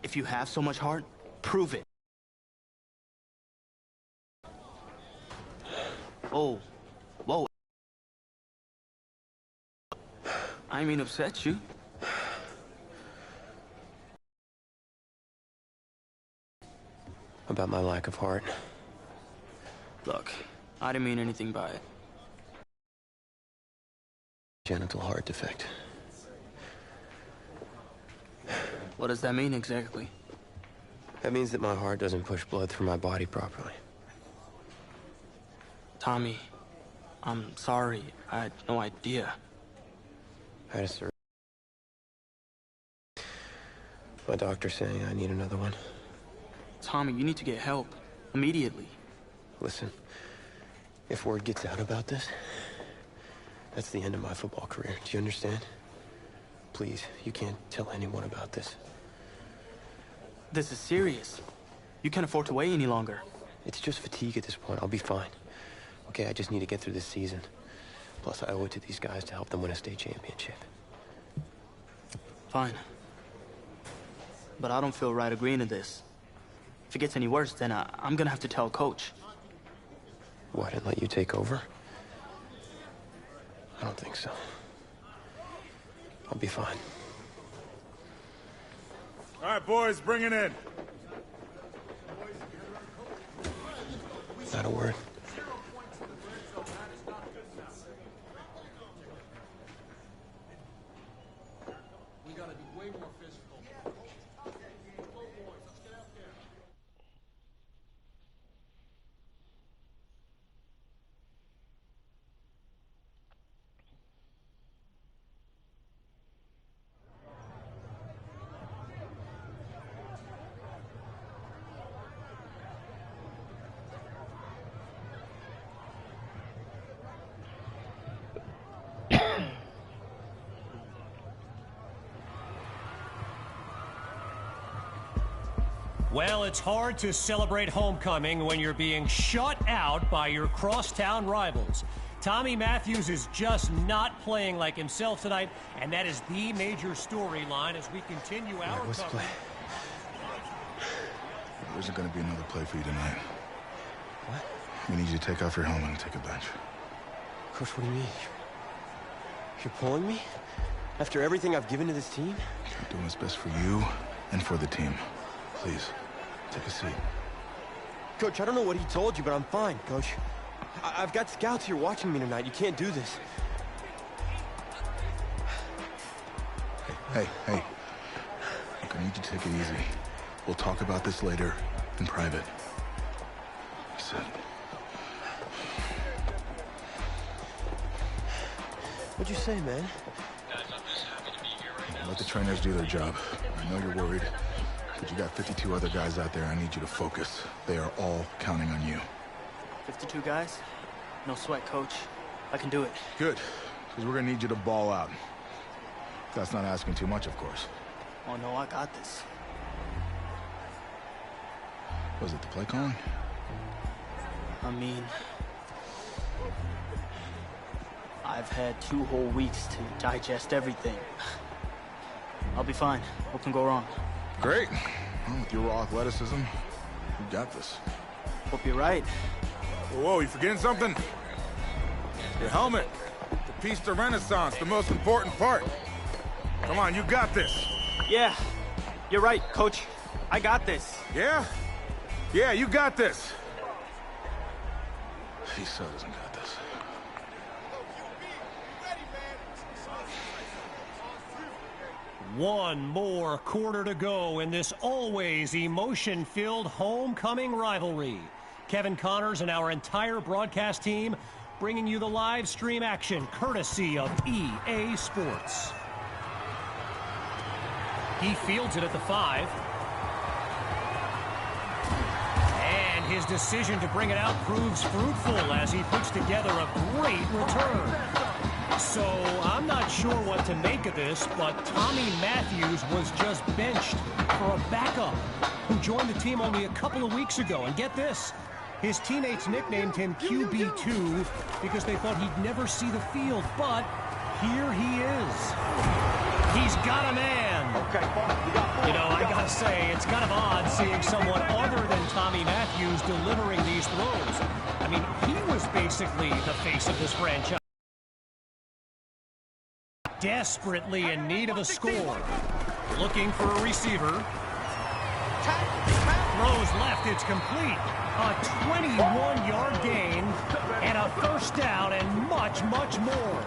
If you have so much heart, prove it. Oh, whoa. I mean, upset you. About my lack of heart. Look, I didn't mean anything by it. Genital heart defect. What does that mean exactly? That means that my heart doesn't push blood through my body properly. Tommy, I'm sorry. I had no idea. I had a surgery. My doctor's saying I need another one. Tommy, you need to get help. Immediately. Listen, if word gets out about this, that's the end of my football career. Do you understand? Please, you can't tell anyone about this. This is serious. You can't afford to wait any longer. It's just fatigue at this point. I'll be fine. Okay, I just need to get through this season. Plus, I owe it to these guys to help them win a state championship. Fine. But I don't feel right agreeing to this. If it gets any worse, then I'm gonna have to tell Coach. What, and let you take over? I don't think so. I'll be fine. All right, boys, bring it in. Not a word. We gotta be way more physical. Well, it's hard to celebrate homecoming when you're being shut out by your crosstown rivals. Tommy Matthews is just not playing like himself tonight, and that is the major storyline as we continue our What's the play? There isn't going to be another play for you tonight. What? We need you to take off your helmet and take a bench. Coach, what do you mean? You're pulling me? After everything I've given to this team? I'm doing what's best for you and for the team. Please, take a seat. Coach, I don't know what he told you, but I'm fine, Coach. I've got scouts here watching me tonight. You can't do this. Hey. Look, I need you to take it easy. We'll talk about this later in private. Sit. What'd you say, man? Let the trainers do their job. I know you're worried, but you got 52 other guys out there. I need you to focus. They are all counting on you. 52 guys? No sweat, Coach. I can do it. Good, because we're going to need you to ball out. That's not asking too much, of course. Oh, no, I got this. Was it the play calling? I mean, I've had 2 whole weeks to digest everything. I'll be fine. What can go wrong? Great. Well, with your raw athleticism, you got this. Hope you're right. Whoa, you forgetting something? Your helmet. The piece de renaissance, the most important part. Come on, you got this. Yeah, you're right, Coach. I got this. Yeah? Yeah, you got this. He so doesn't got this. One more quarter to go in this always emotion-filled homecoming rivalry. Kevin Connors and our entire broadcast team bringing you the live stream action courtesy of EA Sports. He fields it at the 5. And his decision to bring it out proves fruitful as he puts together a great return. So I'm not sure what to make of this, but Tommy Matthews was just benched for a backup who joined the team only a couple of weeks ago. And get this, his teammates nicknamed him QB2 because they thought he'd never see the field, but here he is. He's He's got a man. You know, I gotta say, it's kind of odd seeing someone other than Tommy Matthews delivering these throws. I mean, he was basically the face of this franchise. Desperately in need of a score. Looking for a receiver. Throws left, it's complete. A 21-yard gain and a first down and much, much more.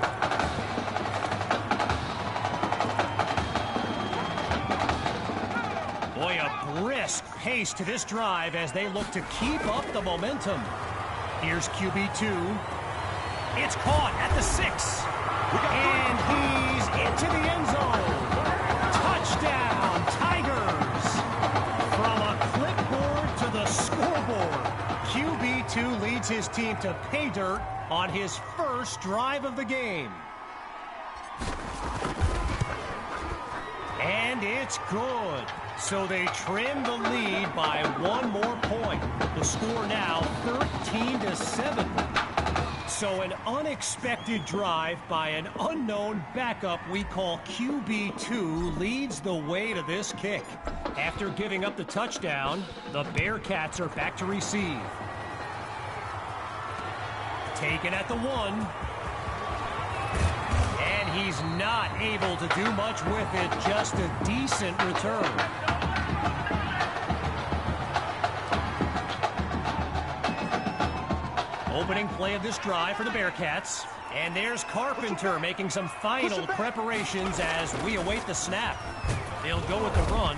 Boy, a brisk pace to this drive as they look to keep up the momentum. Here's QB2. It's caught at the 6. And he's into the end zone. Touchdown, Tigers. From a clipboard to the scoreboard, QB2 leads his team to pay dirt on his first drive of the game. And it's good. So they trim the lead by 1 more point. The score now 13-7. So an unexpected drive by an unknown backup we call QB2 leads the way to this kick. After giving up the touchdown, the Bearcats are back to receive. Taken at the 1. And he's not able to do much with it, just a decent return. Opening play of this drive for the Bearcats. And there's Carpenter making some final preparations as we await the snap. They'll go with the run.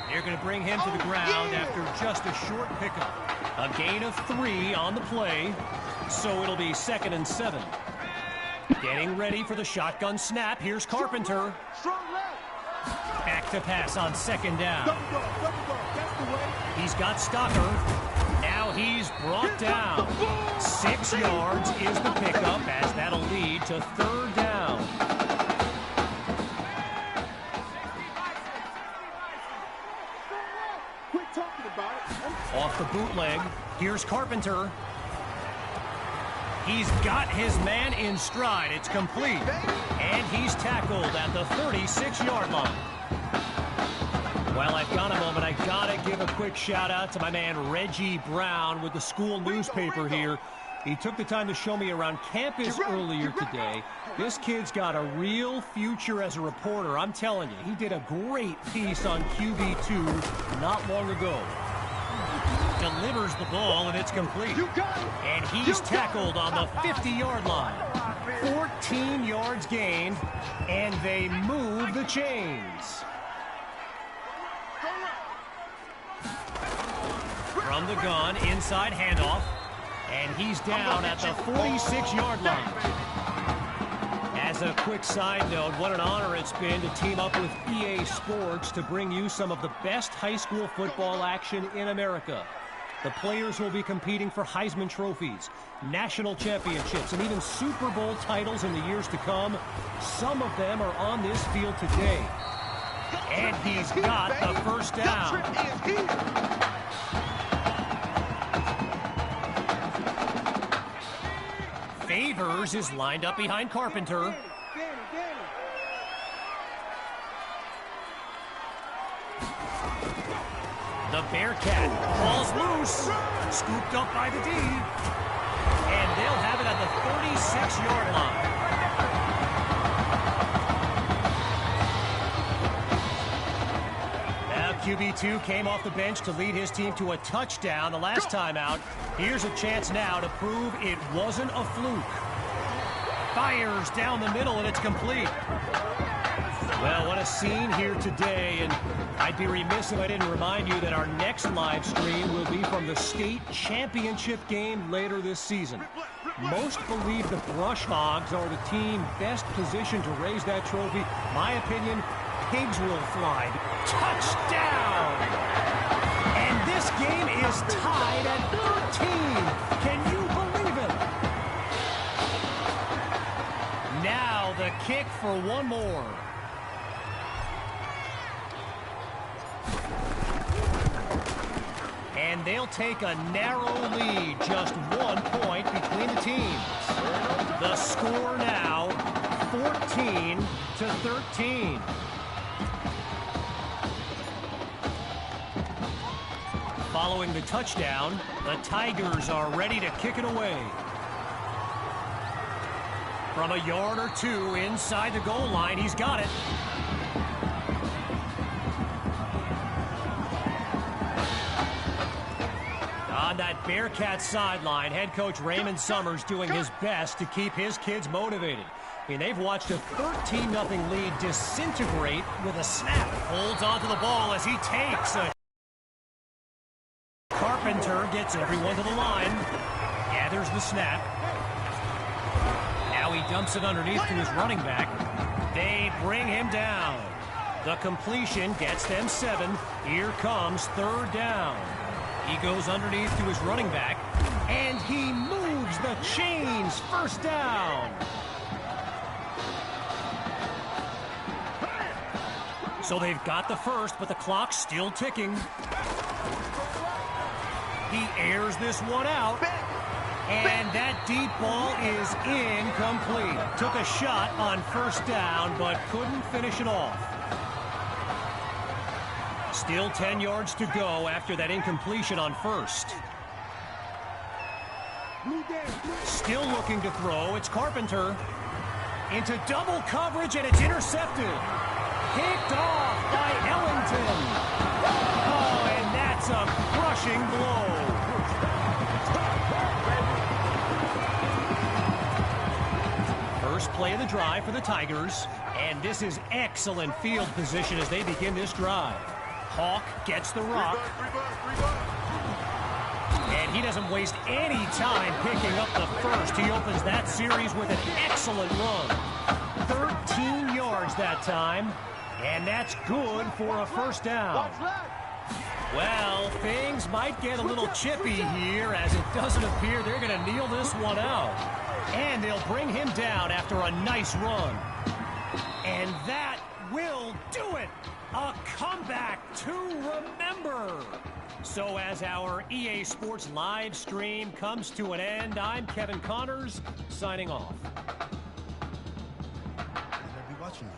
They're going to bring him to the ground after just a short pickup. A gain of 3 on the play, so it'll be 2nd and 7. Getting ready for the shotgun snap. Here's Carpenter. Back to pass on 2nd down. He's got Stocker. Now he's brought down. 6 yards is the pickup as that'll lead to 3rd down. Off the bootleg, here's Carpenter. He's got his man in stride. It's complete. And he's tackled at the 36-yard line. Well, I've got a moment. I gotta give a quick shout out to my man Reggie Brown with the school newspaper here. He took the time to show me around campus earlier today. This kid's got a real future as a reporter. I'm telling you, he did a great piece on QB2 not long ago. Delivers the ball and it's complete. And he's tackled on the 50-yard line. 14 yards gained, and they move the chains. From the gun, inside handoff, and he's down at the 46-yard line. As a quick side note, what an honor it's been to team up with EA Sports to bring you some of the best high school football action in America. The players will be competing for Heisman trophies, national championships, and even Super Bowl titles in the years to come. Some of them are on this field today. And he's got the first down. Favors is lined up behind Carpenter. The Bearcat falls loose, scooped up by the D, and they'll have it at the 36-yard line. Now QB2 came off the bench to lead his team to a touchdown the last time out. Here's a chance now to prove it wasn't a fluke. Fires down the middle, and it's complete. Well, what a scene here today, and I'd be remiss if I didn't remind you that our next live stream will be from the state championship game later this season. Most believe the Brush Hogs are the team best positioned to raise that trophy. My opinion, pigs will fly. Touchdown! And this game is tied at 13. Can you believe it? Now the kick for one more. And they'll take a narrow lead, just 1 point between the teams. The score now, 14-13. Following the touchdown, the Tigers are ready to kick it away. From a yard or two inside the goal line, he's got it. On that Bearcat sideline, head coach Raymond Summers doing his best to keep his kids motivated. I mean, they've watched a 13-0 lead disintegrate with a snap. Holds onto the ball as he takes a... Carpenter gets everyone to the line. Gathers the snap. Now he dumps it underneath to his running back. They bring him down. The completion gets them 7. Here comes 3rd down. He goes underneath to his running back, and he moves the chains. 1st down. So they've got the first, but the clock's still ticking. He airs this one out, and that deep ball is incomplete. Took a shot on 1st down, but couldn't finish it off. Still 10 yards to go after that incompletion on 1st. Still looking to throw. It's Carpenter. Into double coverage, and it's intercepted. Picked off by Ellington. Oh, and that's a crushing blow. First play of the drive for the Tigers. And this is excellent field position as they begin this drive. Hawk gets the rock. And he doesn't waste any time picking up the first. He opens that series with an excellent run. 13 yards that time. And that's good for a 1st down. Well, things might get a little chippy here as it doesn't appear they're going to kneel this one out. And they'll bring him down after a nice run. And that will do it. A comeback to remember. So as our EA Sports live stream comes to an end, I'm Kevin Connors signing off. I'll be watching you.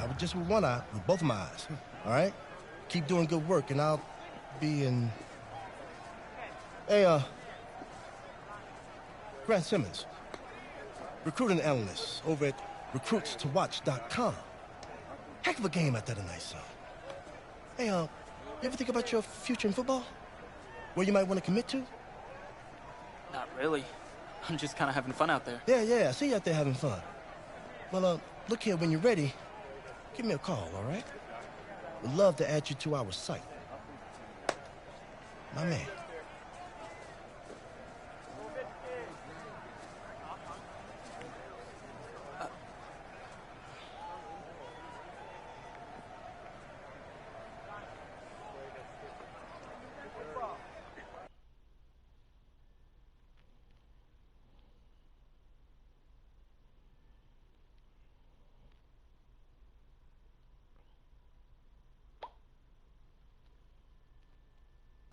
Not just with one eye, with both of my eyes. All right? Keep doing good work, and I'll be in... Hey, Grant Simmons, recruiting analyst over at recruitstowatch.com. Heck of a game out there tonight, son. Hey, you ever think about your future in football? Where you might want to commit to? Not really. I'm just kind of having fun out there. Yeah, I see you out there having fun. Well, look here, when you're ready, give me a call, all right? Would love to add you to our site. My man.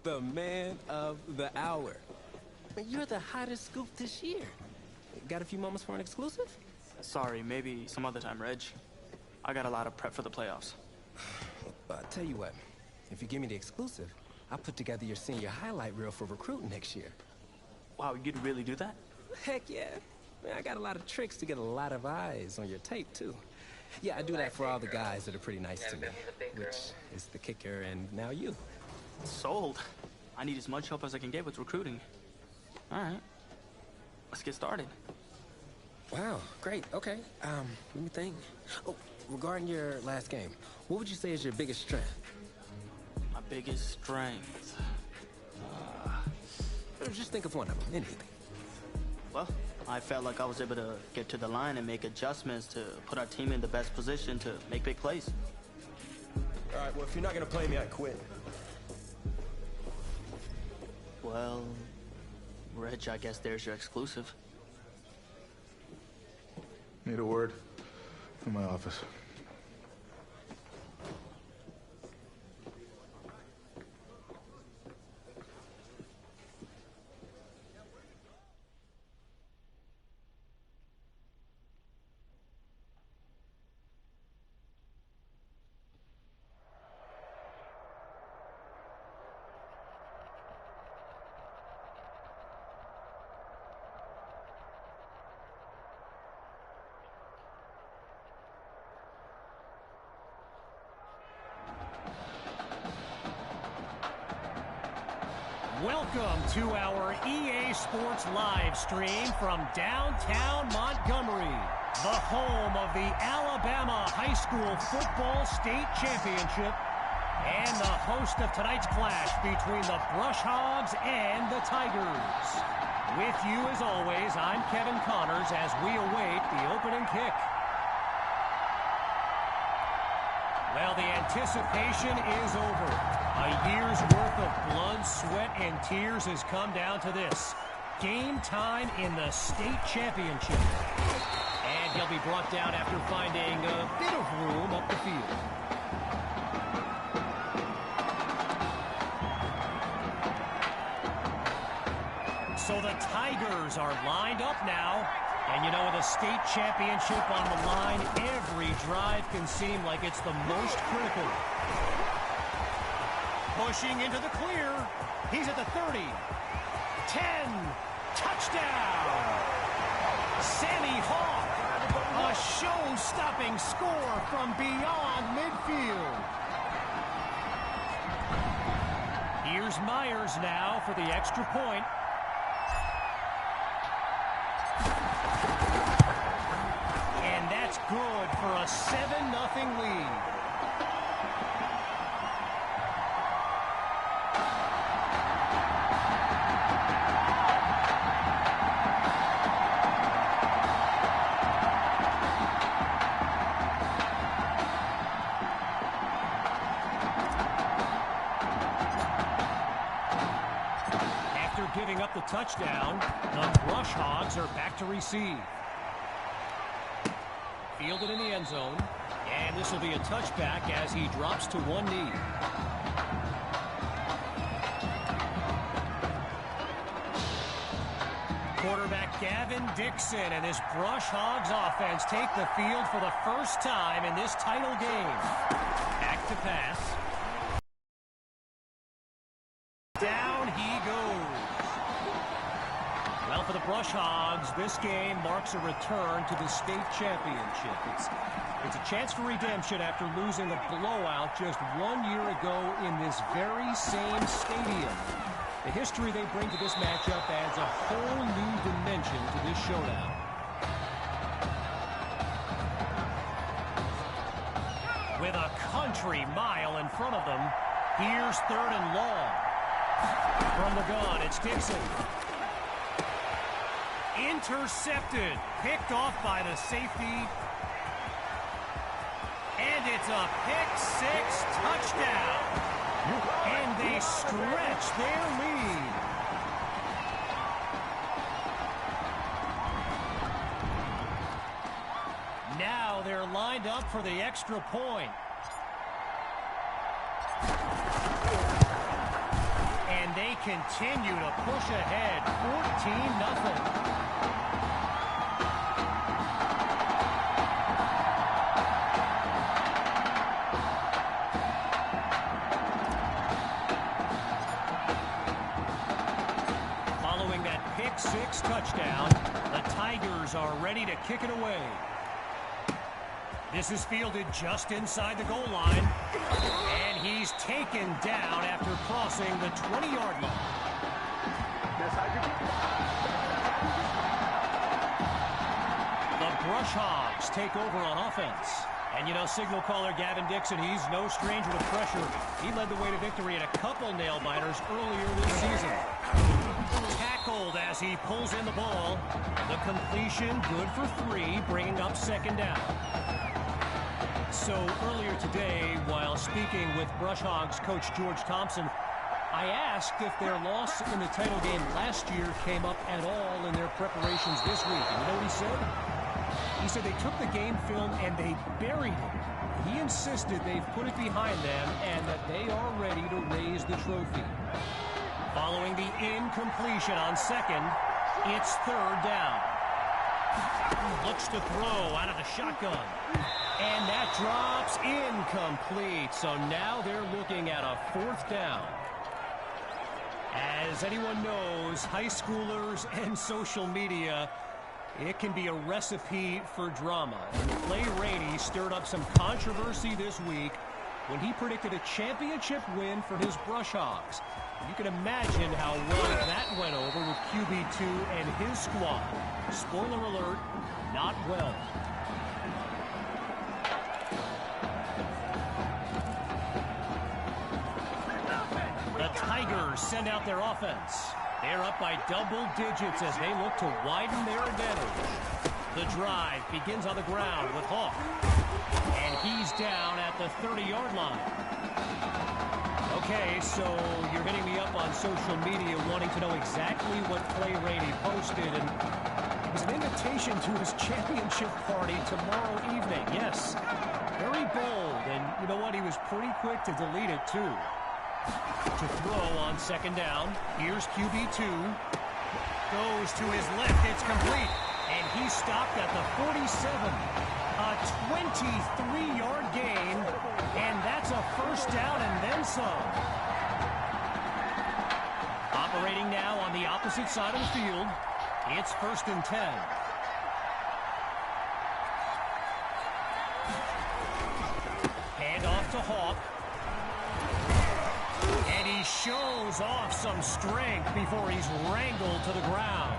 The man of the hour. You're the hottest scoop this year. Got a few moments for an exclusive? Sorry, maybe some other time, Reg. I got a lot of prep for the playoffs. I'll tell you what. If you give me the exclusive, I'll put together your senior highlight reel for recruiting next year. Wow, you'd really do that? Heck yeah. Man, I got a lot of tricks to get a lot of eyes on your tape, too. Yeah, I do that for all the guys that are pretty nice to me, which is the kicker and now you. Sold. I need as much help as I can get with recruiting. All right. Let's get started. Wow, great. Okay. Let me think. Oh, regarding your last game, what would you say is your biggest strength? My biggest strength? Just think of one of them, anything. Well, I felt like I was able to get to the line and make adjustments to put our team in the best position to make big plays. All right, well, if you're not going to play me, I quit. Well, Reg, I guess there's your exclusive. Need a word from my office. Welcome to our EA Sports live stream from downtown Montgomery, the home of the Alabama High School Football State Championship and the host of tonight's clash between the Brush Hogs and the Tigers. With you as always, I'm Kevin Connors as we await the opening kick. Well, the anticipation is over. A year's worth of blood, sweat, and tears has come down to this. Game time in the state championship. And he'll be brought down after finding a bit of room up the field. So the Tigers are lined up now. And, you know, with a state championship on the line, every drive can seem like it's the most critical. Pushing into the clear. He's at the 30. 10. Touchdown. Sammy Hawk. A show-stopping score from beyond midfield. Here's Myers now for the extra point. Good for a 7-0 lead. After giving up the touchdown, the Brush Hogs are back to receive. Fielded in the end zone, and this will be a touchback as he drops to one knee. Quarterback Gavin Dixon and his Brush Hogs offense take the field for the first time in this title game. Back to pass. Down he goes. Well, for the Brush Hogs, this game marks a return to the state championship. It's a chance for redemption after losing a blowout just 1 year ago in this very same stadium. The history they bring to this matchup adds a whole new dimension to this showdown. With a country mile in front of them, here's 3rd and long. From the gun, it's Dixon. Intercepted, picked off by the safety, and it's a pick-6 touchdown, and they stretch their lead. Now they're lined up for the extra point. And they continue to push ahead, 14-0. Pick-6 touchdown. The Tigers are ready to kick it away. This is fielded just inside the goal line. And he's taken down after crossing the 20-yard line. The Brush Hogs take over on offense. And, you know, signal caller Gavin Dixon, he's no stranger to pressure. He led the way to victory in a couple nail-biters earlier this season. Tackled as he pulls in the ball. The completion good for 3, bringing up 2nd down. So earlier today, while speaking with Brush Hogs coach George Thompson, I asked if their loss in the title game last year came up at all in their preparations this week. And you know what he said? He said they took the game film and they buried it. He insisted they've put it behind them and that they are ready to raise the trophy. Following the incompletion on 2nd, it's 3rd down. Looks to throw out of the shotgun. And that drops incomplete. So now they're looking at a 4th down. As anyone knows, high schoolers and social media, it can be a recipe for drama. And Clay Rainey stirred up some controversy this week when he predicted a championship win for his Brush Hogs. You can imagine how well that went over with QB2 and his squad. Spoiler alert, not well. The Tigers send out their offense. They're up by double digits as they look to widen their advantage. The drive begins on the ground with Hawk. And he's down at the 30-yard line. Okay, so you're hitting me up on social media wanting to know exactly what Clay Rainey posted, and it was an invitation to his championship party tomorrow evening. Yes, very bold, and you know what? He was pretty quick to delete it, too. To throw on second down, here's QB2. Goes to his left, it's complete, and he's stopped at the 47. A 23-yard gain, and that's a first down and then some. Operating now on the opposite side of the field, it's 1st and 10. Hand off to Hawk. And he shows off some strength before he's wrangled to the ground.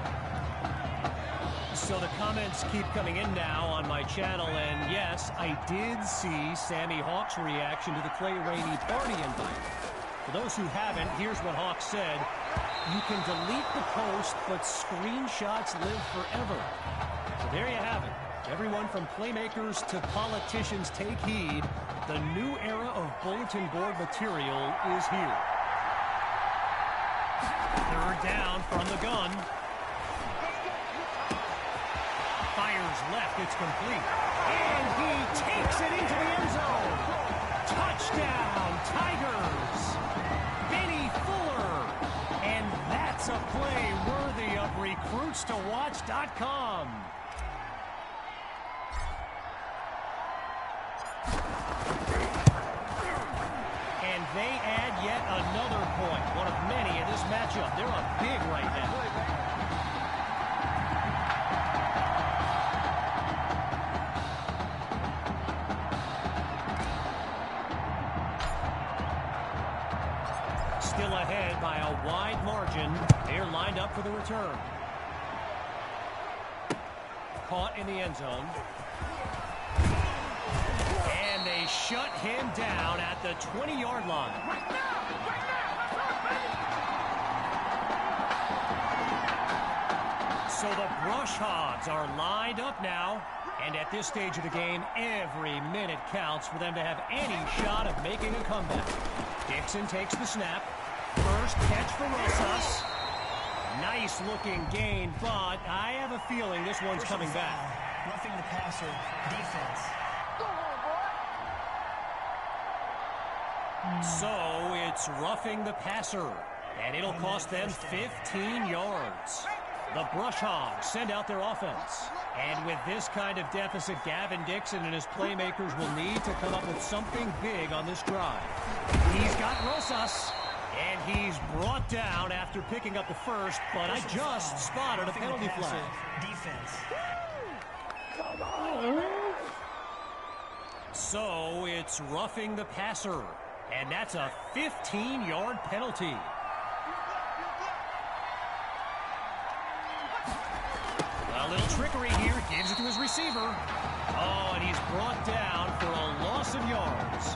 So the comments keep coming in now on my channel, and yes, I did see Sammy Hawk's reaction to the Clay Rainey party invite. For those who haven't, here's what Hawk said. You can delete the post, but screenshots live forever. So there you have it. Everyone from playmakers to politicians, take heed. The new era of bulletin board material is here. 3rd down from the gun. Fires left, it's complete. And he takes it into the end zone. Touchdown, Tigers. Benny Fuller. And that's a play worthy of recruitstowatch.com. And they add yet another point, one of many in this matchup. They're up big right now. Still ahead by a wide margin. They're lined up for the return. Caught in the end zone. And they shut him down at the 20-yard line. So the Brush Hogs are lined up now. And at this stage of the game, every minute counts for them to have any shot of making a comeback. Dixon takes the snap. First catch for Rosas. Nice looking gain, but I have a feeling this one's coming back. Roughing the passer, defense. So it's roughing the passer, and it'll cost them 15 yards. The Brush Hogs send out their offense. And with this kind of deficit, Gavin Dixon and his playmakers will need to come up with something big on this drive. He's got Rosas, and he's brought down after picking up the first, but I just spotted a penalty flag. Defense. So it's roughing the passer, and that's a 15-yard penalty. A little trickery here, gives it to his receiver. Oh, and he's brought down for a loss of yards.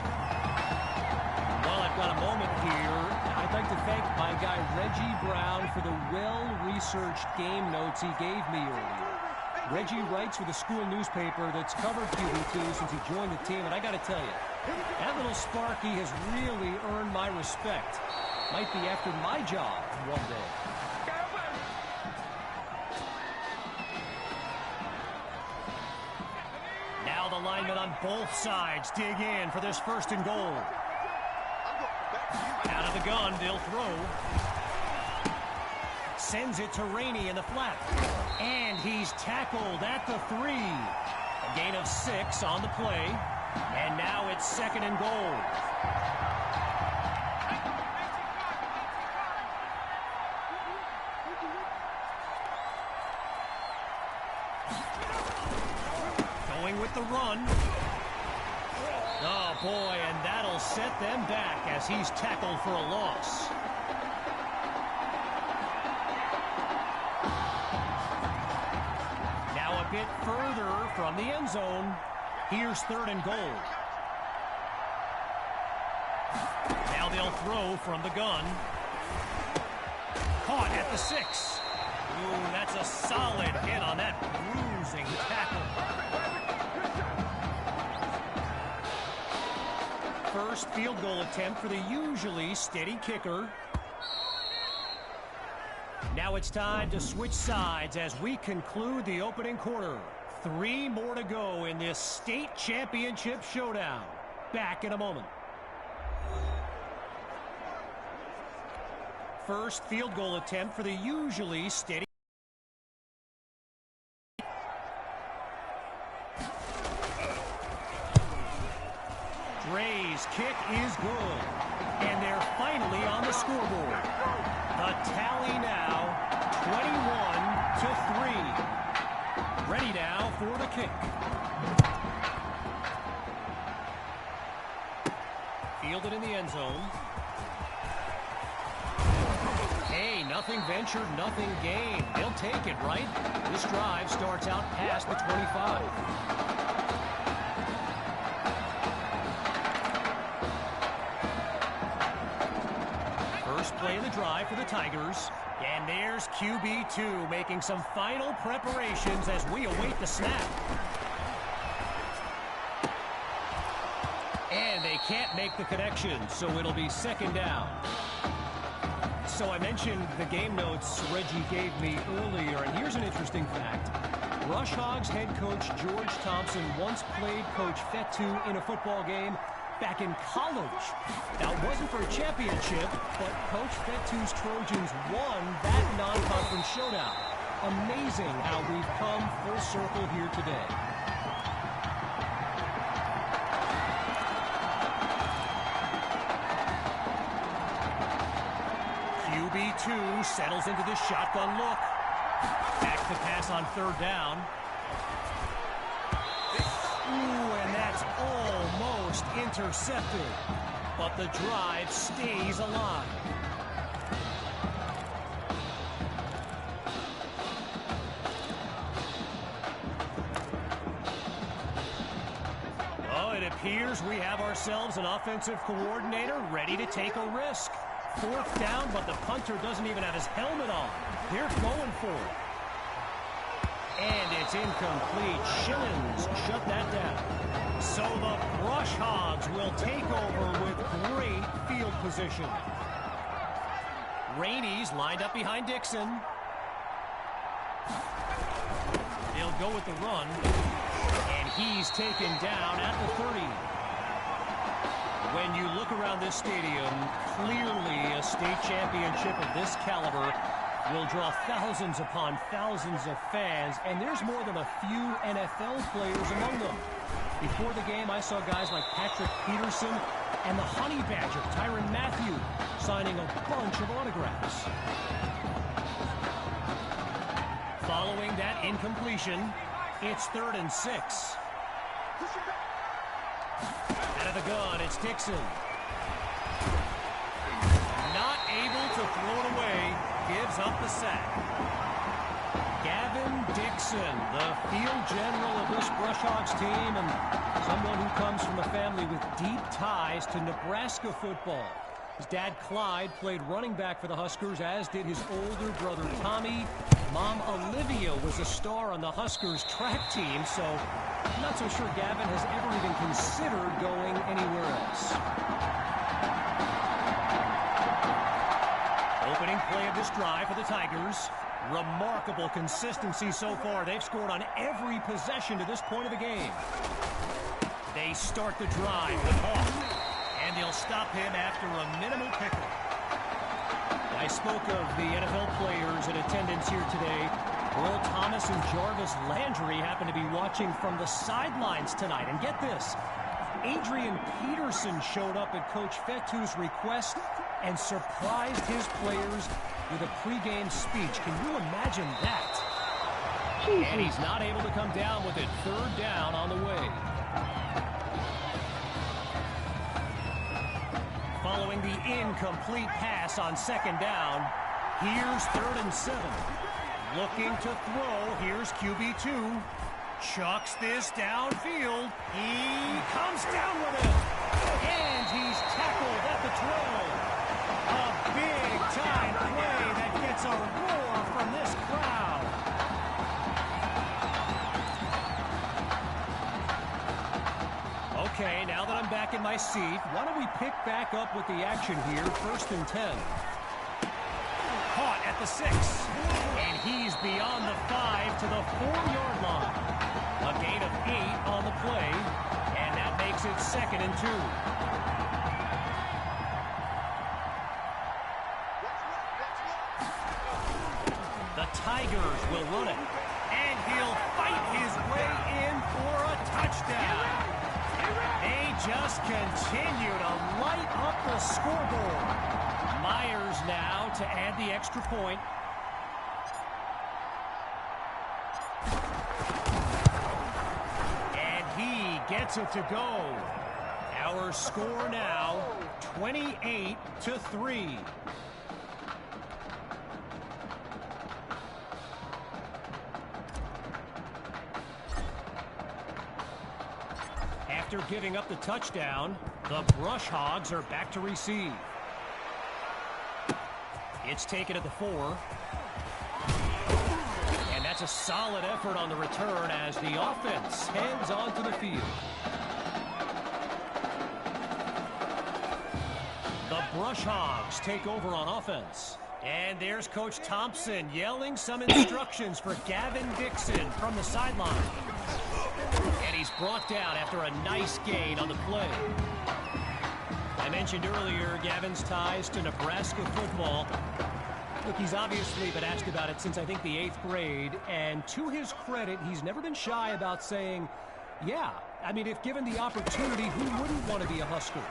Well, I've got a moment here. I'd like to thank my guy Reggie Brown for the well-researched game notes he gave me earlier. Reggie writes for the school newspaper that's covered QB2 since he joined the team, and I got to tell you, that little Sparky has really earned my respect. Might be after my job one day. Now the linemen on both sides dig in for this 1st and goal. Out of the gun, they'll throw. Sends it to Rainey in the flat. And he's tackled at the 3. A gain of 6 on the play. And now it's 2nd and goal. Going with the run. Oh, boy, and that'll set them back as he's tackled for a loss. bit further from the end zone. Here's 3rd and goal. Now they'll throw from the gun. Caught at the 6. Ooh, that's a solid hit on that bruising tackle. First field goal attempt for the usually steady kicker. Now it's time to switch sides as we conclude the opening quarter. 3 more to go in this state championship showdown. Back in a moment. First field goal attempt for the usually steady. Dre's kick is good. And they're finally on the scoreboard. The tally now, 21-3. Ready now for the kick. Fielded in the end zone. Hey, nothing ventured, nothing gained. They'll take it, right? This drive starts out past the 25. First play of the drive for the Tigers. And there's QB2 making some final preparations as we await the snap. And they can't make the connection, so it'll be 2nd down. So I mentioned the game notes Reggie gave me earlier, and here's an interesting fact. Rush Hogs head coach George Thompson once played Coach Fetu in a football game back in college. Now, it wasn't for a championship, but Coach Fetu's Trojans won that non-conference showdown. Amazing how we've come full circle here today. QB2 settles into the shotgun look. Back to pass on 3rd down. Ooh, and that's almost intercepted. But the drive stays alive. Oh, it appears we have ourselves an offensive coordinator ready to take a risk. 4th down, but the punter doesn't even have his helmet on. They're going for it. And it's incomplete. Schillens shut that down. So the Brush Hogs will take over with great field position. Rainey's lined up behind Dixon. They'll go with the run. And he's taken down at the 30. When you look around this stadium, clearly a state championship of this caliber will draw thousands upon thousands of fans, and there's more than a few NFL players among them. Before the game, I saw guys like Patrick Peterson and the Honey Badger, Tyrann Mathieu, signing a bunch of autographs. Following that incompletion, it's 3rd and 6. Out of the gun, it's Dixon. Not able to throw it away. Gives up the sack. Gavin Dixon, the field general of this Brush Hogs team, and someone who comes from a family with deep ties to Nebraska football. His dad, Clyde, played running back for the Huskers, as did his older brother, Tommy. Mom, Olivia, was a star on the Huskers track team, so I'm not so sure Gavin has ever even considered going anywhere else. Opening play of this drive for the Tigers. Remarkable consistency so far. They've scored on every possession to this point of the game. They start the drive with Hawk, and they'll stop him after a minimal pickup. I spoke of the NFL players in attendance here today. Earl Thomas and Jarvis Landry happen to be watching from the sidelines tonight. And get this, Adrian Peterson showed up at Coach Fetu's request and surprised his players with a pregame speech. Can you imagine that? And he's not able to come down with it. 3rd down on the way. Following the incomplete pass on 2nd down, here's 3rd and 7. Looking to throw, here's QB2. Chucks this downfield. He comes down with it. And he's tackled at the 12. A big-time play that gets a roar from this crowd. Okay, now that I'm back in my seat, why don't we pick back up with the action here, 1st and 10. Caught at the 6. And he's beyond the 5 to the 4-yard line. A gain of 8 on the play, and that makes it 2nd and 2. The Tigers will run it, and he'll fight his way in for a touchdown. They just continue to light up the scoreboard. Myers now to add the extra point. And he gets it to go. Our score now, 28-3. After giving up the touchdown, the Brush Hogs are back to receive. It's taken at the 4. And that's a solid effort on the return as the offense heads onto the field. The Brush Hogs take over on offense. And there's Coach Thompson yelling some instructions for Gavin Dixon from the sideline. And he's brought down after a nice gain on the play. I mentioned earlier Gavin's ties to Nebraska football. Look, he's obviously been asked about it since I think the 8th grade, and to his credit, he's never been shy about saying, yeah, I mean, if given the opportunity, who wouldn't want to be a Husker?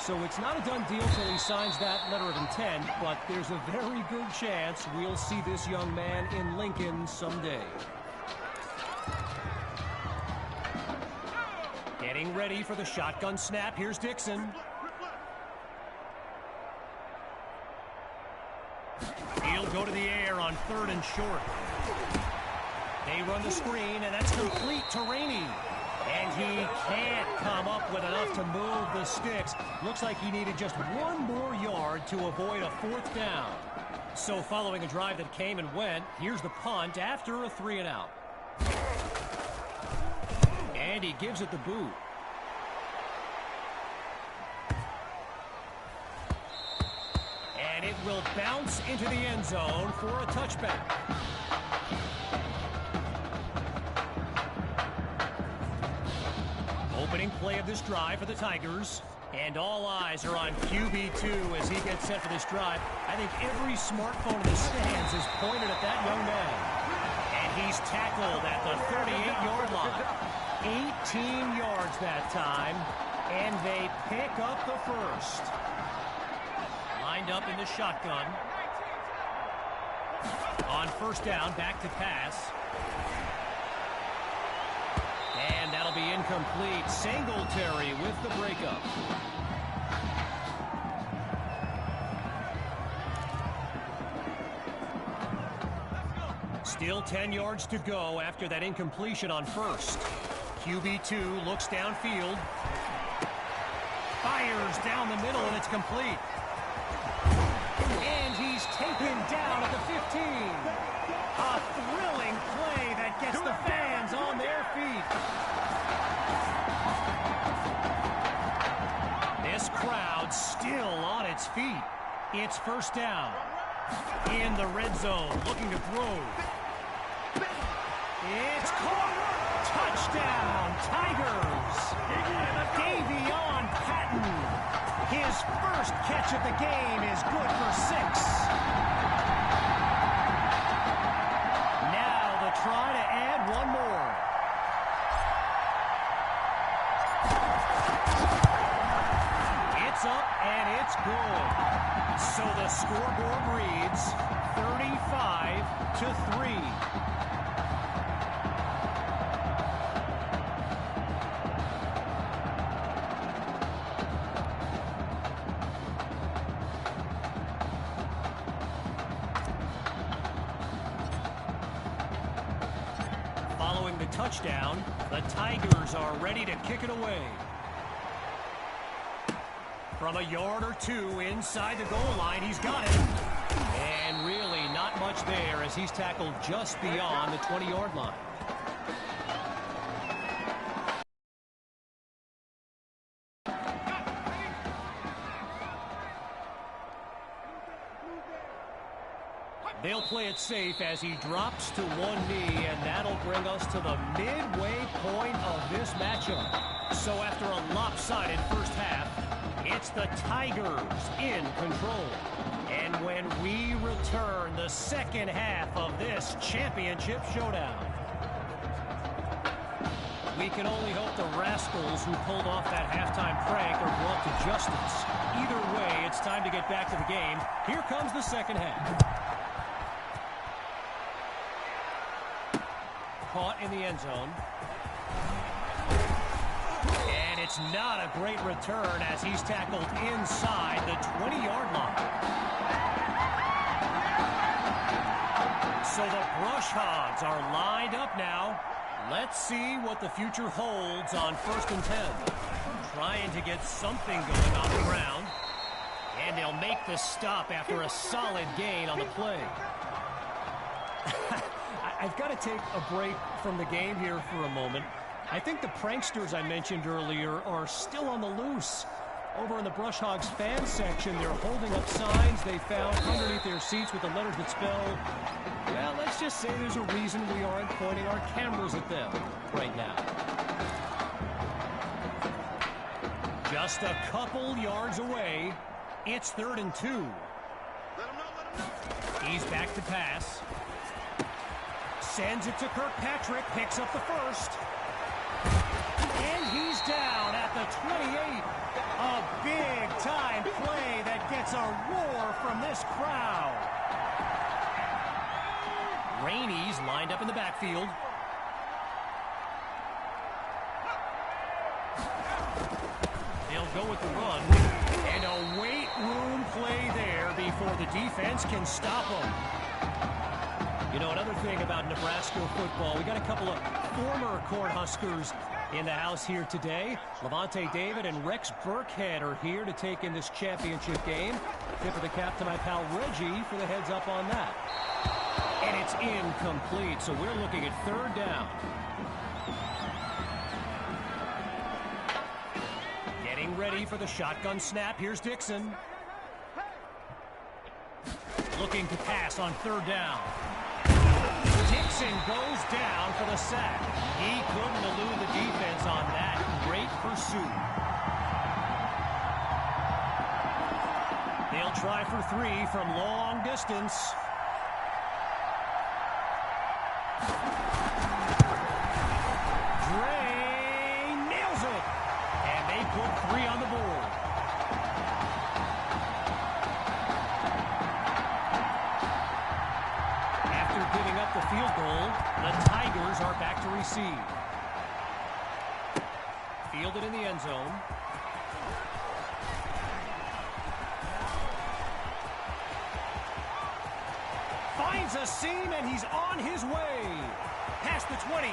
So it's not a done deal till he signs that letter of intent, but there's a very good chance we'll see this young man in Lincoln someday. Getting ready for the shotgun snap. Here's Dixon. He'll go to the air on 3rd and short. They run the screen, and that's complete to Rainey. And he can't come up with enough to move the sticks. Looks like he needed just 1 more yard to avoid a 4th down. So following a drive that came and went, here's the punt after a 3-and-out. And he gives it the boot. And it will bounce into the end zone for a touchback. Opening play of this drive for the Tigers. And all eyes are on QB2 as he gets set for this drive. I think every smartphone in the stands is pointed at that young man. And he's tackled at the 38-yard line. 18 yards that time. And they pick up the first. Lined up in the shotgun. On 1st down, back to pass. And that'll be incomplete. Singletary with the breakup. Still 10 yards to go after that incompletion on 1st. QB2 looks downfield. Fires down the middle, and it's complete. And he's taken down at the 15. A thrilling play that gets the fans on their feet. This crowd still on its feet. It's 1st down. In the red zone, looking to throw. It's caught. Touchdown, Tigers. Davion Patton. His first catch of the game is good for 6. Now they'll try to add 1 more. It's up and it's good. So the scoreboard reads 35-3. touchdown. The Tigers are ready to kick it away. From a yard or two inside the goal line, he's got it. And really not much there as he's tackled just beyond the 20-yard line. They'll play it safe as he drops to one knee, and that'll bring us to the midway point of this matchup. So after a lopsided first half, it's the Tigers in control. And when we return, the second half of this championship showdown. We can only hope the rascals who pulled off that halftime prank are brought to justice. Either way, it's time to get back to the game. Here comes the second half. Caught in the end zone. And it's not a great return as he's tackled inside the 20-yard line. So the Brush Hogs are lined up now. Let's see what the future holds on 1st and 10. Trying to get something going on the ground. And they'll make the stop after a solid gain on the play. I've got to take a break from the game here for a moment. I think the pranksters I mentioned earlier are still on the loose. Over in the Brush Hogs fan section, they're holding up signs they found underneath their seats with the letters that spell, well, let's just say there's a reason we aren't pointing our cameras at them right now. Just a couple yards away, it's 3rd and 2. He's back to pass. Sends it to Kirkpatrick, picks up the first. And he's down at the 28. A big-time play that gets a roar from this crowd. Rainey's lined up in the backfield. They'll go with the run. And a weight room play there before the defense can stop them. You know, another thing about Nebraska football, we got a couple of former Cornhuskers in the house here today. Levante David and Rex Burkhead are here to take in this championship game. Tip of the cap to my pal Reggie for the heads up on that. And it's incomplete, so we're looking at 3rd down. Getting ready for the shotgun snap. Here's Dixon. Looking to pass on 3rd down. Dixon goes down for the sack. He couldn't elude the defense on that. Great pursuit. They'll try for 3 from long distance. Dre nails it. And they put 3 on the board. Giving up the field goal, the Tigers are back to receive. Fielded in the end zone. Finds a seam, and he's on his way. Past the 20.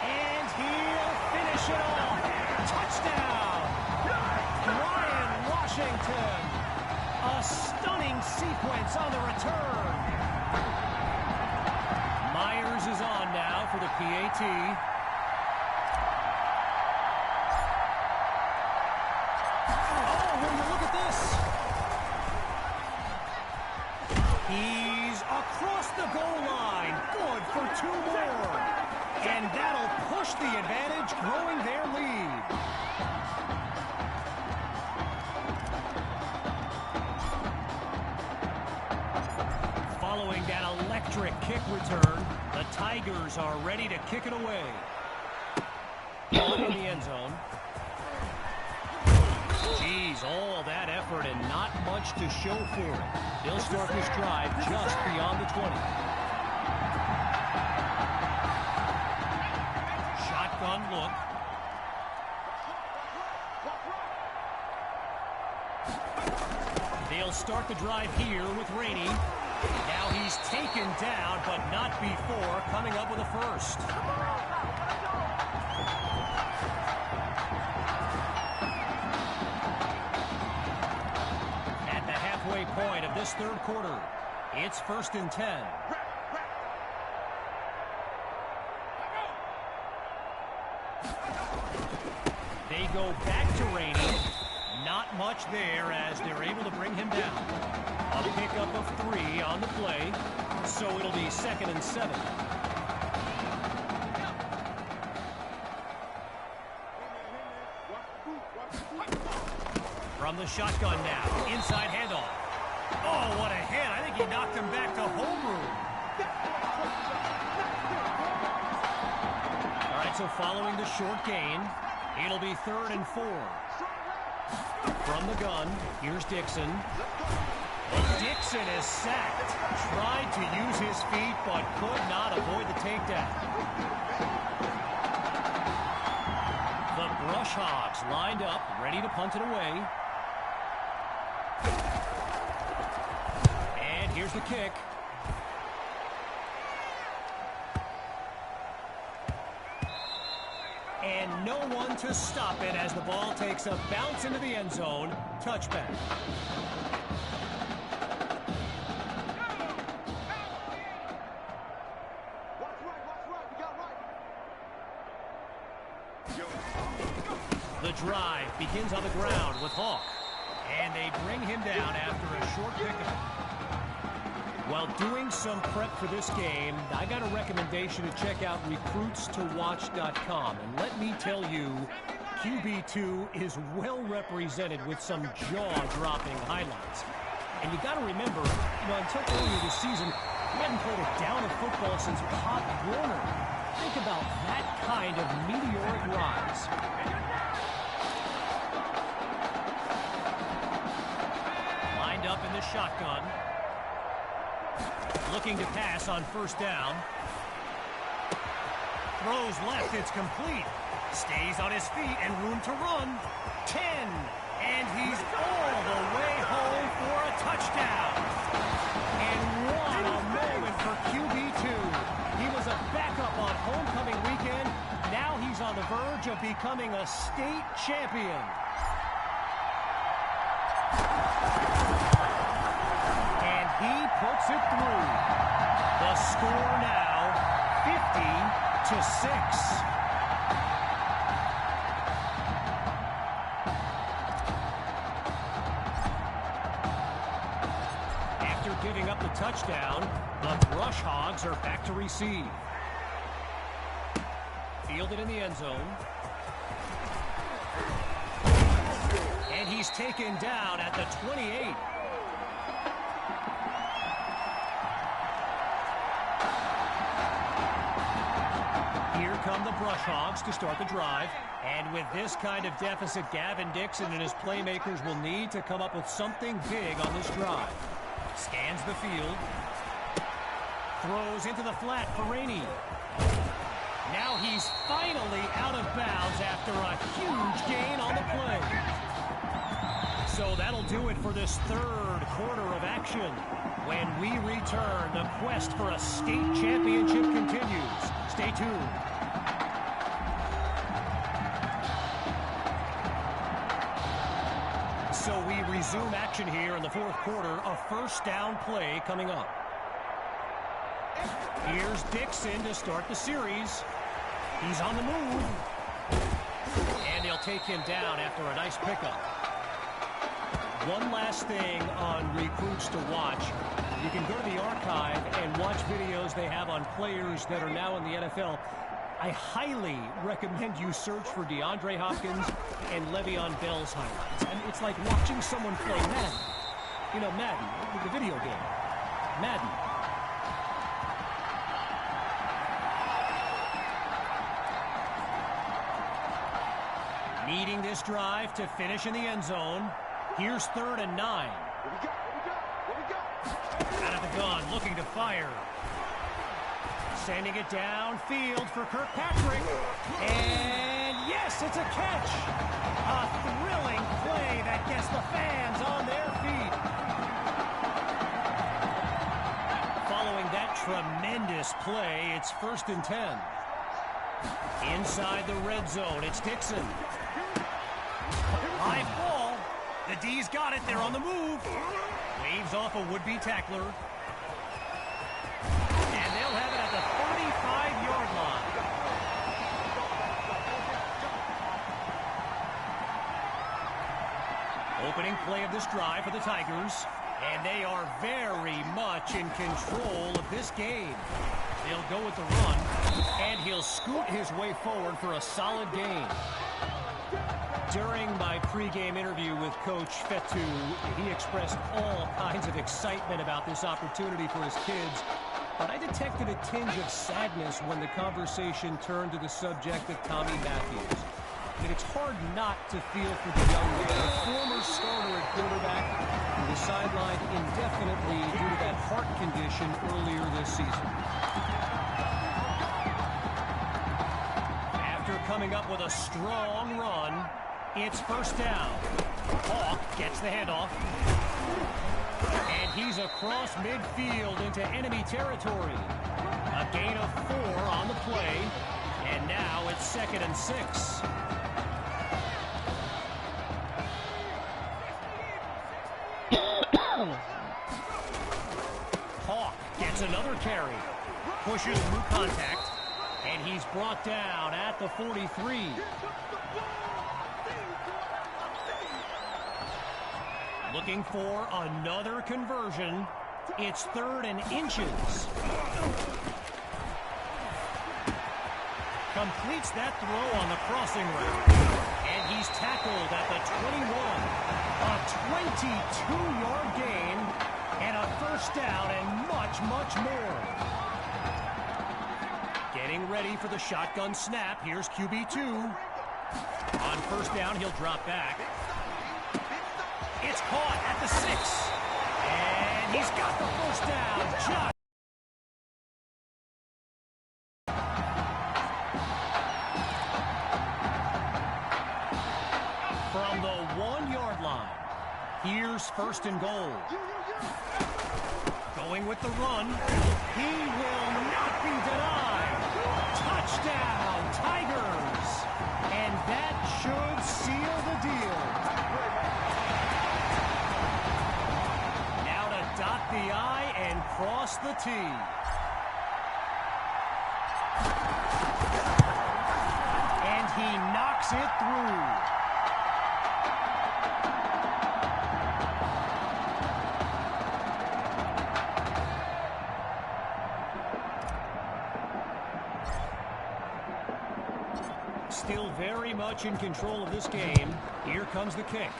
And he'll finish it off. Touchdown! Ryan Washington. A stunning sequence on the return. Myers is on now for the PAT. Oh, will you look at this? He's across the goal line. Good for 2 more. And that'll push the advantage, growing their lead. Following that electric kick return, the Tigers are ready to kick it away. Ball in the end zone. Geez, all that effort and not much to show for it. They'll start this drive just beyond the 20. Shotgun look. They'll start the drive here with Rainey. Now he's taken down, but not before coming up with a first. At the halfway point of this third quarter, it's 1st and 10. They go back to Rainey. Not much there as they're able to bring him down. A pickup of 3 on the play, so it'll be 2nd and 7. From the shotgun now, inside handoff. Oh, what a hit. I think he knocked him back to homeroom. All right, so following the short gain, it'll be 3rd and 4. From the gun, here's Dixon. Dixon is sacked. Tried to use his feet, but could not avoid the takedown. The Brush Hogs lined up, ready to punt it away. And here's the kick. And no one to stop it as the ball takes a bounce into the end zone. Touchback. The drive begins on the ground with Hawk. And they bring him down after a short pickup. While doing some prep for this game, I got a recommendation to check out recruitstowatch.com. And let me tell you, QB2 is well represented with some jaw-dropping highlights. And you got to remember, until earlier this season, we hadn't played a down of football since Pop Warner. Think about that kind of meteoric rise. Lined up in the shotgun. Looking to pass on 1st down. Throws left, it's complete. Stays on his feet and room to run. 10. And he's all the way home for a touchdown. And what a moment for QB2. He was a backup on homecoming weekend. Now he's on the verge of becoming a state champion. And he puts it through. The score now, 50-6. After giving up the touchdown, the Brush Hogs are back to receive. Fielded in the end zone. And he's taken down at the 28. Here come the Brush Hogs to start the drive. And with this kind of deficit, Gavin Dixon and his playmakers will need to come up with something big on this drive. Scans the field. Throws into the flat for Rainey. Now he's finally out of bounds after a huge gain on the play. So that'll do it for this third quarter of action. When we return, the quest for a state championship continues. Stay tuned. So we resume action here in the fourth quarter. A 1st down play coming up. Here's Dixon to start the series. He's on the move. And they'll take him down after a nice pickup. One last thing on Recruits to Watch. You can go to the archive and watch videos they have on players that are now in the NFL. I highly recommend you search for DeAndre Hopkins and Le'Veon Bell's highlights. And it's like watching someone play Madden. You know, Madden, the video game. Madden. Needing this drive to finish in the end zone. Here's 3rd and 9. Out of the gun, looking to fire. Sending it downfield for Kirkpatrick. And yes, it's a catch. A thrilling play that gets the fans on their feet. this play, it's 1st and 10. Inside the red zone, it's Dixon. Live ball. The D's got it. They're on the move. Waves off a would-be tackler. And they'll have it at the 35-yard line. Opening play of this drive for the Tigers. And they are very much in control of this game. They'll go with the run, and he'll scoot his way forward for a solid gain. During my pregame interview with Coach Fetu, he expressed all kinds of excitement about this opportunity for his kids, but I detected a tinge of sadness when the conversation turned to the subject of Tommy Matthews. I mean, it's hard not to feel for the young man, a former starter at quarterback who was sidelined indefinitely due to that heart condition earlier this season. After coming up with a strong run, it's 1st down. Hawk gets the handoff. And he's across midfield into enemy territory. A gain of 4 on the play. And now it's 2nd and 6. Hawk gets another carry. Pushes through contact. And he's brought down at the 43. Looking for another conversion. It's 3rd and inches. Completes that throw on the crossing route. And he's tackled at the 21. A 22-yard gain. And a 1st down and much, much more. Getting ready for the shotgun snap. Here's QB2. On 1st down, he'll drop back. It's caught at the 6. And he's got the 1st down. Just from the 1-yard line. Here's 1st and goal. Going with the run. He will not be denied. Touchdown, Tigers. And that should seal the deal. Now to dot the I and cross the T. And he knocks it through. Still very much in control of this game. Here comes the kick.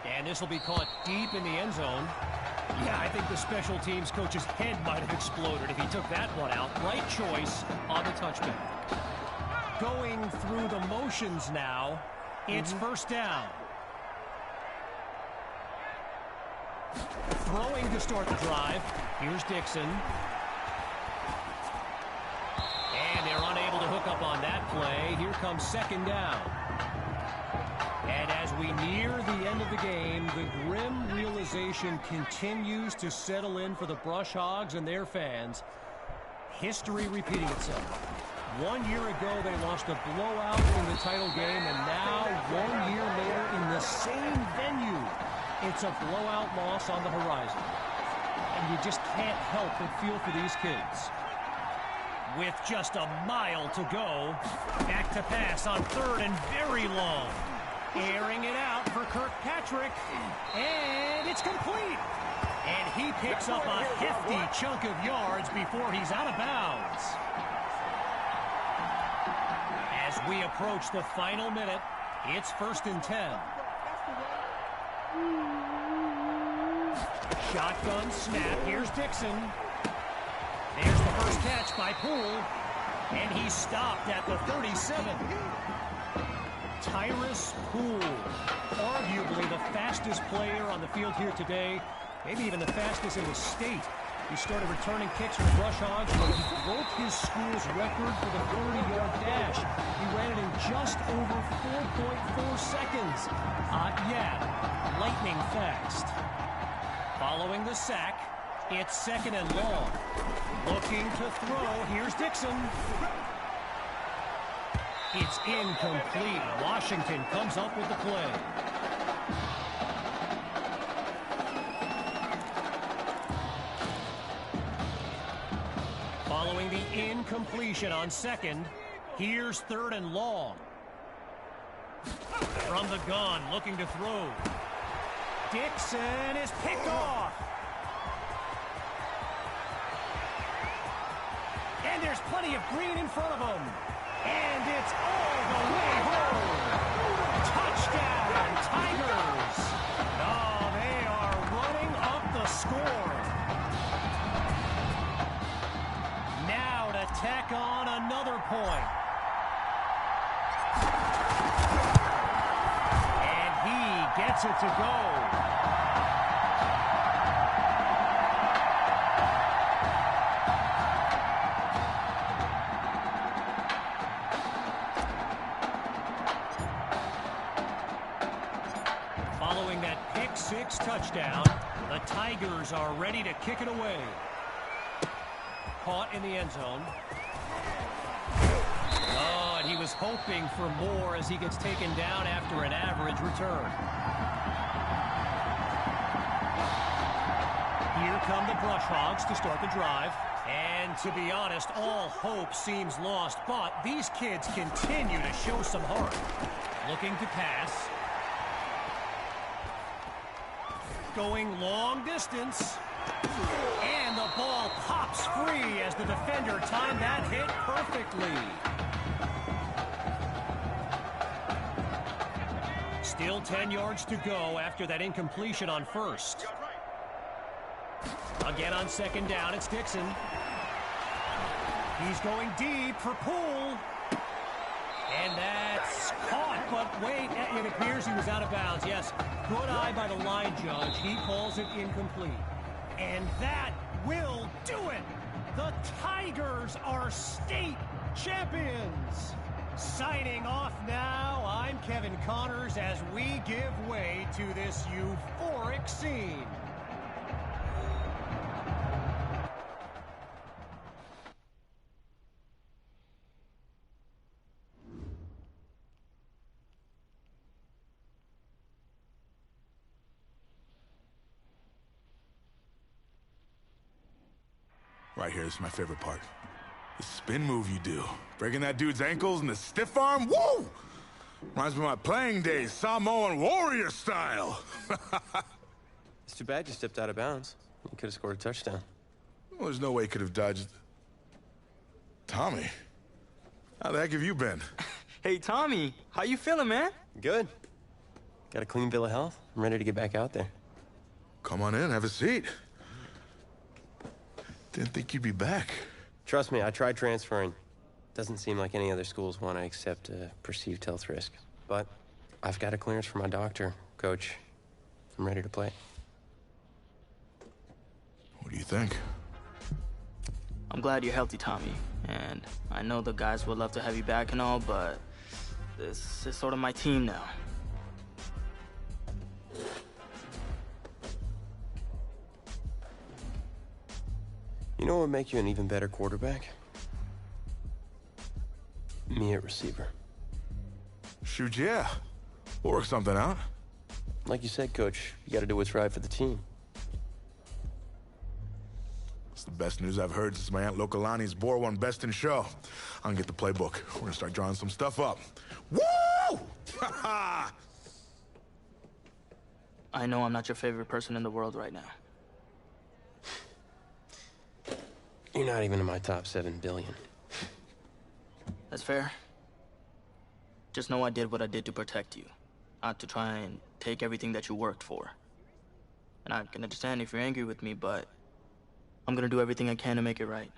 And this will be caught deep in the end zone. Yeah, I think the special teams coach's head might have exploded if he took that one out. Right choice on the touchback. Going through the motions now. It's 1st down. Throwing to start the drive. Here's Dixon. They're unable to hook up on that play. Here comes 2nd down. And as we near the end of the game, the grim realization continues to settle in for the Brush Hogs and their fans. History repeating itself. 1 year ago, they lost a blowout in the title game, and now, 1 year later, in the same venue, it's a blowout loss on the horizon. And you just can't help but feel for these kids. With just a mile to go, back to pass on 3rd and very long. Airing it out for Kirkpatrick, and it's complete. And he picks up a hefty chunk of yards before he's out of bounds. As we approach the final minute, it's 1st and 10. Shotgun snap, here's Dixon. There's the first catch by Poole, and he's stopped at the 37. Tyrus Poole, arguably the fastest player on the field here today, maybe even the fastest in the state. He started returning kicks for the Brush Hogs, but he broke his school's record for the 30-yard dash. He ran it in just over 4.4 seconds. Yeah, lightning fast. Following the sack, It's second and long. Looking to throw. Here's Dixon. It's incomplete. Washington comes up with the play. Following the incompletion on second, here's third and long. From the gun, looking to throw. Dixon is picked off. And there's plenty of green in front of him. And it's all the way home. Touchdown, Tigers. Oh, they are running up the score. Now to tack on another point. And he gets it to go. Following that pick-six touchdown, the Tigers are ready to kick it away. Caught in the end zone. Oh, and he was hoping for more as he gets taken down after an average return. Here come the Brush Hogs to start the drive. And to be honest, all hope seems lost, but these kids continue to show some heart. Looking to pass. Going long distance. And the ball pops free as the defender timed that hit perfectly. Still 10 yards to go after that incompletion on first. Again on second down, it's Dixon. He's going deep for Poole. And that's caught, but wait, it appears he was out of bounds. Yes, good eye by the line judge. He calls it incomplete. And that will do it. The Tigers are state champions. Signing off now, I'm Kevin Connors as we give way to this euphoric scene. Right here is my favorite part. The spin move you do. Breaking that dude's ankles and the stiff arm, woo! Reminds me of my playing days, Samoan warrior style. It's too bad you stepped out of bounds. You could have scored a touchdown. Well, there's no way he could have dodged. Tommy, how the heck have you been? Hey, Tommy, how you feeling, man? Good. Got a clean bill of health. I'm ready to get back out there. Come on in, have a seat. Didn't think you'd be back. Trust me, I tried transferring. Doesn't seem like any other schools want to accept a perceived health risk. But I've got a clearance from my doctor, Coach. I'm ready to play. What do you think? I'm glad you're healthy, Tommy. And I know the guys would love to have you back and all, but this is sort of my team now. You know what would make you an even better quarterback? Me at receiver. Shoot, yeah. We'll work something out. Like you said, Coach, you got to do what's right for the team. It's the best news I've heard since my Aunt Lokalani's Boar won Best in Show. I'm gonna get the playbook. We're gonna start drawing some stuff up. Woo! I know I'm not your favorite person in the world right now. You're not even in my top 7 billion. That's fair. Just know I did what I did to protect you, not to try and take everything that you worked for. And I can understand if you're angry with me, but I'm gonna do everything I can to make it right.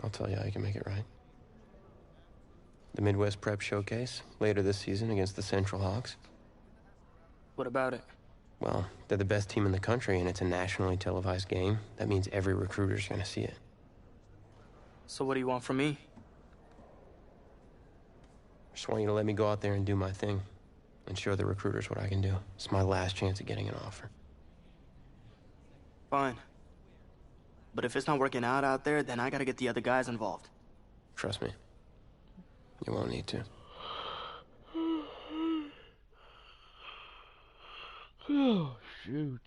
I'll tell you how you can make it right. The Midwest Prep Showcase, later this season against the Central Hawks. What about it? Well, they're the best team in the country, and it's a nationally televised game. That means every recruiter's gonna see it. So what do you want from me? Just want you to let me go out there and do my thing and show the recruiters what I can do. It's my last chance at getting an offer. Fine. But if it's not working out there, then I gotta get the other guys involved. Trust me. You won't need to. Oh, shoot.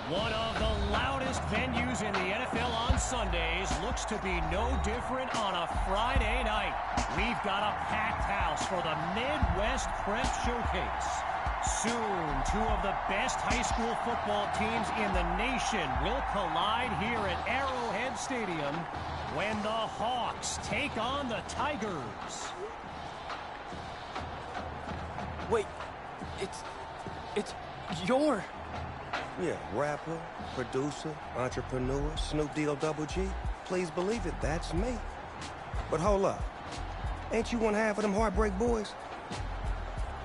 One of the loudest venues in the NFL on Sundays looks to be no different on a Friday night. We've got a packed house for the Midwest Prep Showcase. Soon, two of the best high school football teams in the nation will collide here at Arrowhead Stadium when the Hawks take on the Tigers. Wait, it's your... Yeah, rapper, producer, entrepreneur, Snoop D-O-double-G. Please believe it, that's me. But hold up. Ain't you one half of them Heartbreak Boys?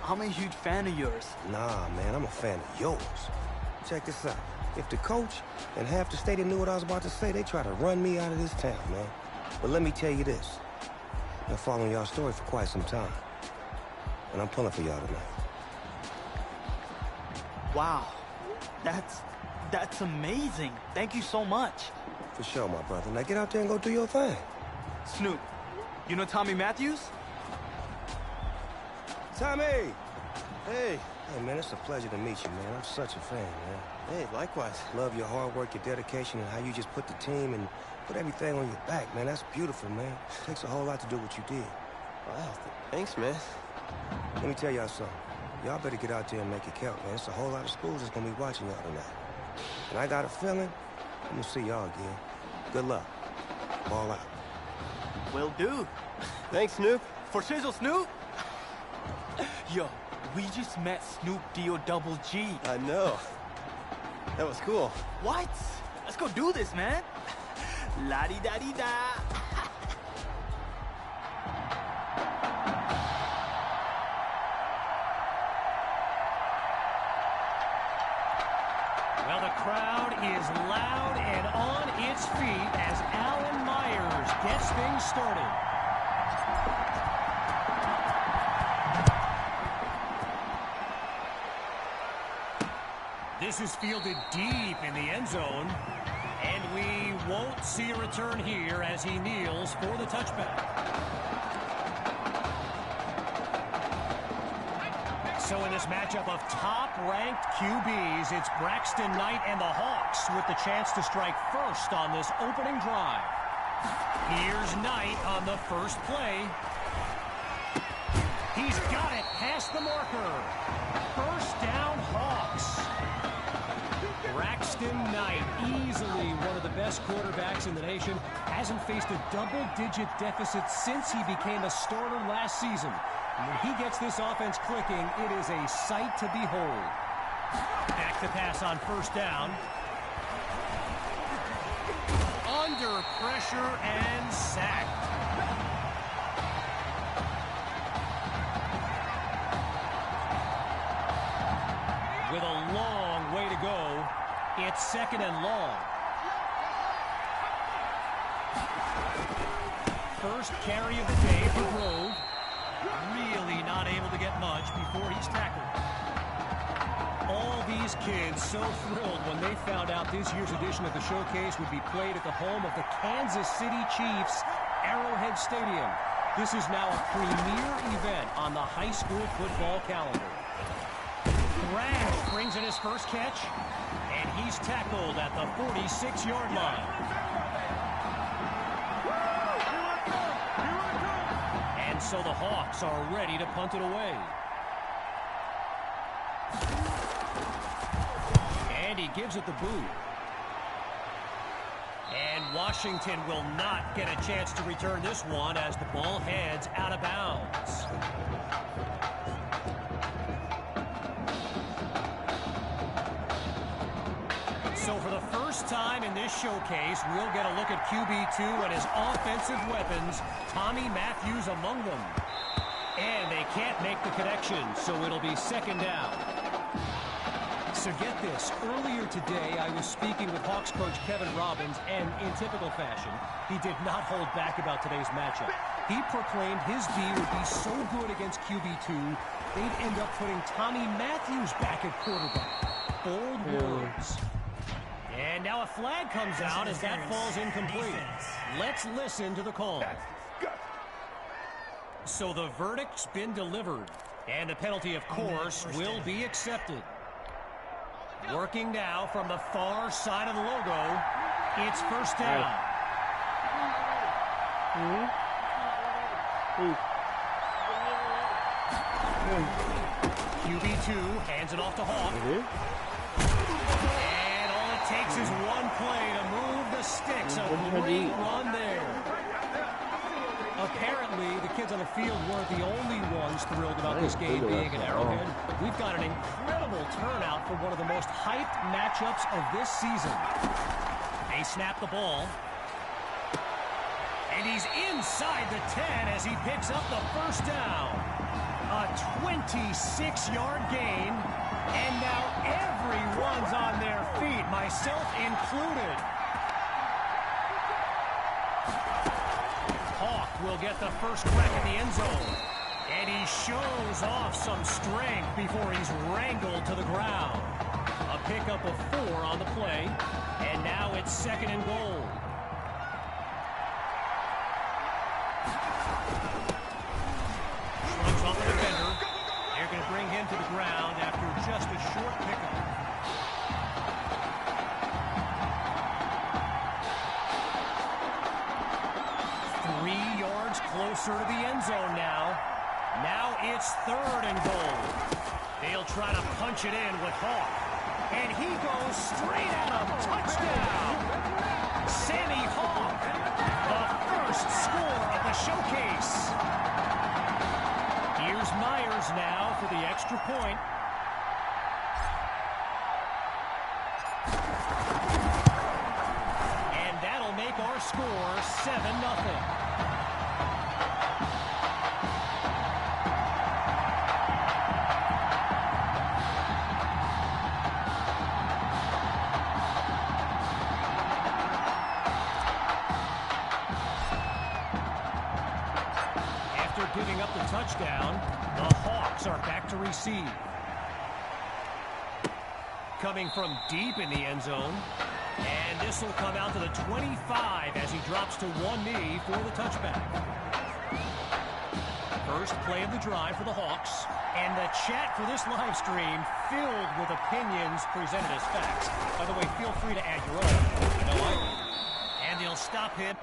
I'm a huge fan of yours. Nah, man, I'm a fan of yours. Check this out. If the coach and half the stadium knew what I was about to say, they try to run me out of this town, man. But let me tell you this. I've been following y'all's story for quite some time. And I'm pulling for y'all tonight. Wow. That's amazing. Thank you so much. For sure, my brother. Now get out there and go do your thing. Snoop, you know Tommy Matthews? Tommy! Hey, man, it's a pleasure to meet you, man. I'm such a fan, man. Hey, likewise. Love your hard work, your dedication, and how you just put the team and put everything on your back, man. That's beautiful, man. It takes a whole lot to do what you did. Wow, thanks, man. Let me tell y'all something. Y'all better get out there and make it count, man. It's a whole lot of schools that's gonna be watching y'all tonight. And I got a feeling I'm gonna see y'all again. Good luck. Ball out. Will do. Thanks, Snoop. For Shizzle Snoop? Yo, we just met Snoop D-O-double-G. I know. That was cool. What? Let's go do this, man. La-di-da-di-da. Well, the crowd is loud and on its feet as Alan Myers gets things started. This is fielded deep in the end zone, and we won't see a return here as he kneels for the touchback. So in this matchup of top-ranked QBs, it's Braxton Knight and the Hawks with the chance to strike first on this opening drive. Here's Knight on the first play. He's got it past the marker. First down, Hawks. Braxton Knight, easily one of the best quarterbacks in the nation, hasn't faced a double-digit deficit since he became a starter last season. And when he gets this offense clicking, it is a sight to behold. Back to pass on first down. Under pressure and sacked. With a long way to go, it's second and long. First carry of the day for Grove. Really not able to get much before he's tackled. All these kids so thrilled when they found out this year's edition of the showcase would be played at the home of the Kansas City Chiefs, Arrowhead Stadium. This is now a premier event on the high school football calendar. Rash brings in his first catch, and he's tackled at the 46-yard line. And so the Hawks are ready to punt it away. And he gives it the boot. And Washington will not get a chance to return this one as the ball heads out of bounds. So So for the first time in this showcase, we'll get a look at QB2 and his offensive weapons, Tommy Matthews among them. And they can't make the connection, so it'll be second down. So get this, earlier today I was speaking with Hawks coach Kevin Robbins, and in typical fashion, he did not hold back about today's matchup. He proclaimed his D would be so good against QB2, they'd end up putting Tommy Matthews back at quarterback. Bold words. And now a flag comes out as that falls incomplete. Let's listen to the call. So the verdict's been delivered, and the penalty, of course, will be accepted. Working now from the far side of the logo, it's first down. QB2 hands it off to Hawk. And all it takes is one play to move the sticks. A great run there. Apparently, the kids on the field weren't the only ones thrilled about this game being an Arrowhead. We've got an incredible turnout for one of the most hyped matchups of this season. They snap the ball. And he's inside the 10 as he picks up the first down. A 26-yard gain. And now everyone's on their feet, myself included. Will get the first crack at the end zone. And he shows off some strength before he's wrangled to the ground. A pickup of 4 on the play. And now it's second and goal. Shrugs off the defender. They're going to bring him to the ground after just a short pickup. Closer to the end zone now. Now it's third and goal. They'll try to punch it in with Hawk. And he goes straight at him. Touchdown. Sammy Hawk, the first score of the showcase. Here's Myers now for the extra point. And that'll make our score 7-0. Giving up the touchdown, the Hawks are back to receive. Coming from deep in the end zone, and this will come out to the 25 as he drops to one knee for the touchback. First play of the drive for the Hawks, and the chat for this live stream filled with opinions presented as facts. By the way, feel free to add your own. And they'll stop him.